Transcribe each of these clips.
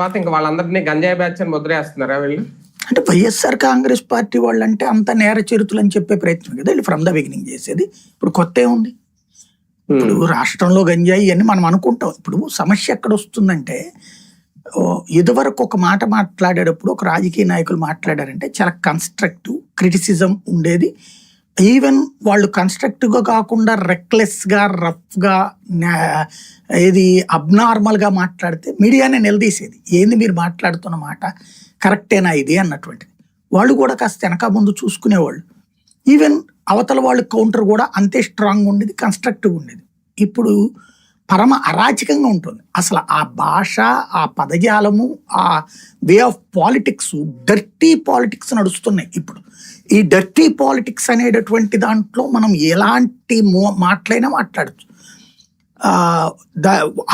తర్వాత ఇంకా వాళ్ళందరినీ గంజాయి బ్యాచ్ అని ముద్రేస్తున్నారా వీళ్ళు? అంటే వైఎస్ఆర్ కాంగ్రెస్ పార్టీ వాళ్ళు అంటే అంత నేర చరిత్రలు అని చెప్పే ప్రయత్నం కదా వీళ్ళు ఫ్రమ్ ద బిగినింగ్ చేసేది. ఇప్పుడు కొత్త ఏముంది? ఇప్పుడు రాష్ట్రంలో గంజాయి అని మనం అనుకుంటాం. ఇప్పుడు సమస్య ఎక్కడ వస్తుందంటే, ఇదివరకు ఒక మాట మాట్లాడేటప్పుడు ఒక రాజకీయ నాయకులు మాట్లాడారంటే చాలా కన్స్ట్రక్టివ్ క్రిటిసిజం ఉండేది. ఈవెన్ వాళ్ళు కన్స్ట్రక్టివ్గా కాకుండా రెక్లెస్గా రఫ్గా ఏది అబ్నార్మల్గా మాట్లాడితే మీడియానే నిలదీసేది. ఏంది మీరు మాట్లాడుతున్న మాట కరెక్టేనా ఇది అన్నటువంటిది. వాళ్ళు కూడా కాస్త వెనక ముందు చూసుకునేవాళ్ళు. ఈవెన్ అవతల వాళ్ళు కౌంటర్ కూడా అంతే స్ట్రాంగ్ ఉండేది, కన్స్ట్రక్టివ్ ఉండేది. ఇప్పుడు పరమ అరాచకంగా ఉంటుంది. అసలు ఆ భాష, ఆ పదజాలము, ఆ way of politics, dirty politics నడుస్తున్నాయి ఇప్పుడు. ఈ డర్టీ పాలిటిక్స్ అనేటటువంటి దాంట్లో మనం ఎలాంటి మాటలైనా మాట్లాడచ్చు.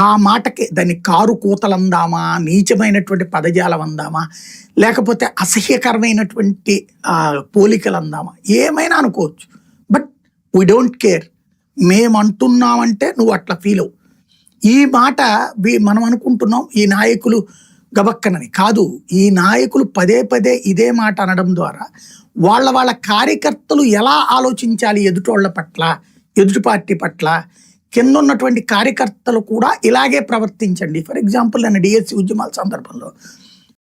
ఆ మాటకి దాన్ని కారు కూతలందామా, నీచమైనటువంటి పదజాలం అందామా, లేకపోతే అసహ్యకరమైనటువంటి పోలికలు అందామా, ఏమైనా అనుకోవచ్చు. But we don't care. మేమంటున్నామంటే నువ్వు అట్లా ఫీల్ అవు. ఈ మాట మనం అనుకుంటున్నాం ఈ నాయకులు గబక్కనని కాదు. ఈ నాయకులు పదే పదే ఇదే మాట అనడం ద్వారా వాళ్ళ కార్యకర్తలు ఎలా ఆలోచించాలి ఎదుటోళ్ల పట్ల, ఎదుటి పార్టీ పట్ల, కింద ఉన్నటువంటి కార్యకర్తలు కూడా ఇలాగే ప్రవర్తించండి. ఫర్ ఎగ్జాంపుల్ నేను డిఎస్సి ఉద్యమాల సందర్భంలో